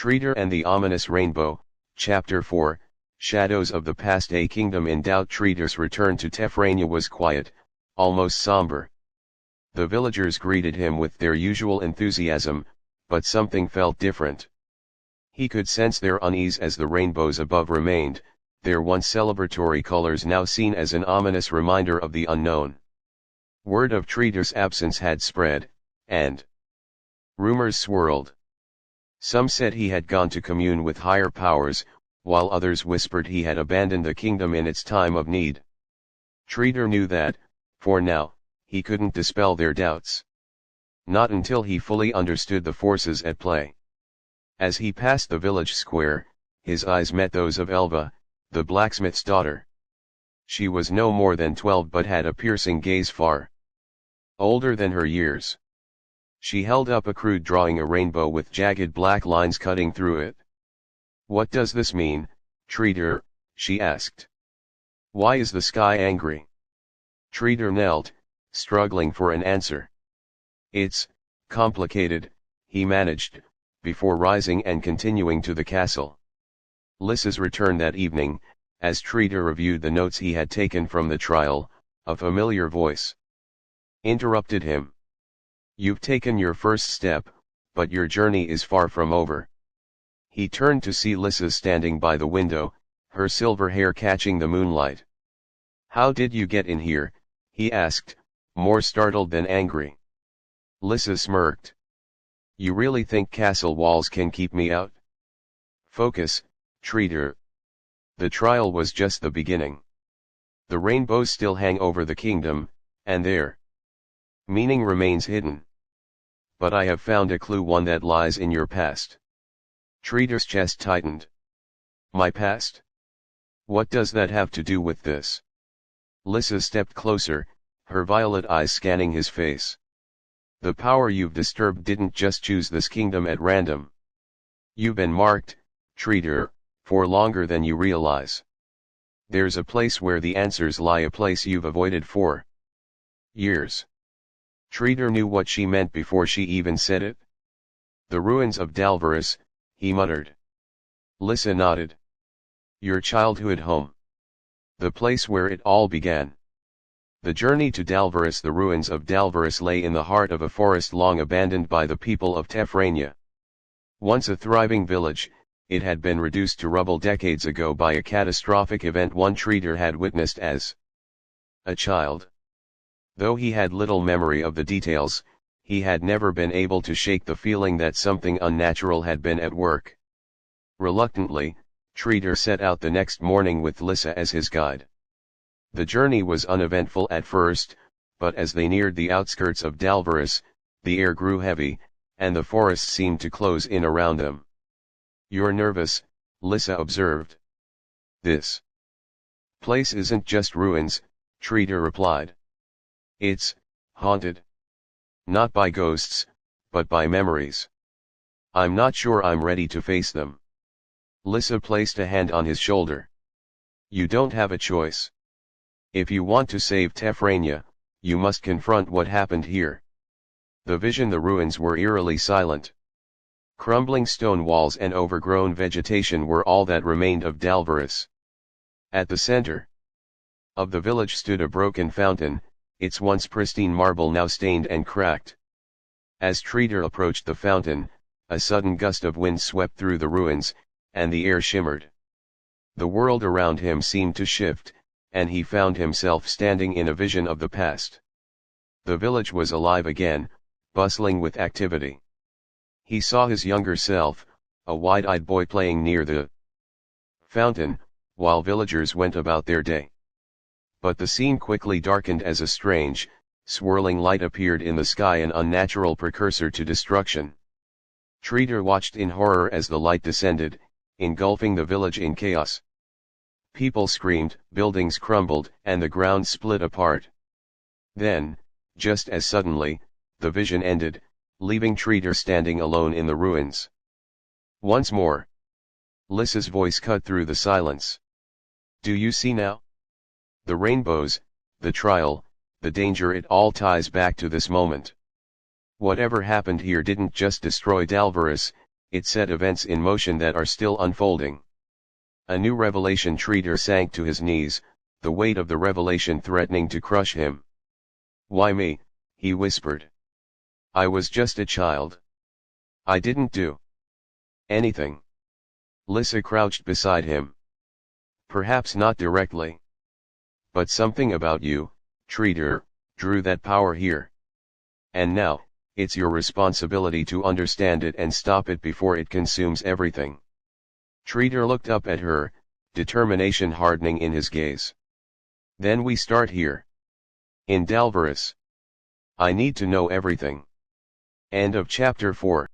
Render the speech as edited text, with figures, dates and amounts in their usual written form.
Tredor and the Ominous Rainbow, Chapter 4, Shadows of the Past. A kingdom in doubt. Tredor's return to Tefrania was quiet, almost somber. The villagers greeted him with their usual enthusiasm, but something felt different. He could sense their unease as the rainbows above remained, their once celebratory colors now seen as an ominous reminder of the unknown. Word of Tredor's absence had spread, and rumors swirled. Some said he had gone to commune with higher powers, while others whispered he had abandoned the kingdom in its time of need. Tredor knew that, for now, he couldn't dispel their doubts. Not until he fully understood the forces at play. As he passed the village square, his eyes met those of Elva, the blacksmith's daughter. She was no more than 12 but had a piercing gaze far older than her years. She held up a crude drawing, a rainbow with jagged black lines cutting through it. "What does this mean, Tredor?" she asked. "Why is the sky angry?" Tredor knelt, struggling for an answer. "It's complicated," he managed, before rising and continuing to the castle. Lissa's return that evening, as Tredor reviewed the notes he had taken from the trial, a familiar voice interrupted him. "You've taken your first step, but your journey is far from over." He turned to see Lissa standing by the window, her silver hair catching the moonlight. "How did you get in here?" he asked, more startled than angry. Lissa smirked. "You really think castle walls can keep me out?" "Focus, Tredor. The trial was just the beginning. The rainbows still hang over the kingdom, and their meaning remains hidden. But I have found a clue, one that lies in your past." Tredor's chest tightened. "My past? What does that have to do with this?" Lissa stepped closer, her violet eyes scanning his face. "The power you've disturbed didn't just choose this kingdom at random. You've been marked, Tredor, for longer than you realize. There's a place where the answers lie, a place you've avoided for years." Tredor knew what she meant before she even said it. "The ruins of Dalveris," he muttered. Lissa nodded. "Your childhood home. The place where it all began." The journey to Dalveris. The ruins of Dalveris lay in the heart of a forest long abandoned by the people of Tefrania. Once a thriving village, it had been reduced to rubble decades ago by a catastrophic event one Tredor had witnessed as a child. Though he had little memory of the details, he had never been able to shake the feeling that something unnatural had been at work. Reluctantly, Tredor set out the next morning with Lissa as his guide. The journey was uneventful at first, but as they neared the outskirts of Dalveris, the air grew heavy, and the forest seemed to close in around them. "You're nervous," Lissa observed. "This place isn't just ruins," Tredor replied. "It's haunted. Not by ghosts, but by memories. I'm not sure I'm ready to face them." Lissa placed a hand on his shoulder. "You don't have a choice. If you want to save Tefrania, you must confront what happened here." The ruins were eerily silent. Crumbling stone walls and overgrown vegetation were all that remained of Dalveris. At the center of the village stood a broken fountain, its once pristine marble now stained and cracked. As Tredor approached the fountain, a sudden gust of wind swept through the ruins, and the air shimmered. The world around him seemed to shift, and he found himself standing in a vision of the past. The village was alive again, bustling with activity. He saw his younger self, a wide-eyed boy playing near the fountain, while villagers went about their day. But the scene quickly darkened as a strange, swirling light appeared in the sky, an unnatural precursor to destruction. Tredor watched in horror as the light descended, engulfing the village in chaos. People screamed, buildings crumbled, and the ground split apart. Then, just as suddenly, the vision ended, leaving Tredor standing alone in the ruins. Once more, Lissa's voice cut through the silence. "Do you see now? The rainbows, the trial, the danger, it all ties back to this moment. Whatever happened here didn't just destroy Dalveris, it set events in motion that are still unfolding. A new revelation. Tredor sank to his knees, the weight of the revelation threatening to crush him. "Why me?" he whispered. "I was just a child. I didn't do anything." Lissa crouched beside him. "Perhaps not directly. But something about you, Tredor, drew that power here. And now, it's your responsibility to understand it and stop it before it consumes everything." Tredor looked up at her, determination hardening in his gaze. "Then we start here. In Dalveris. I need to know everything." End of chapter 4.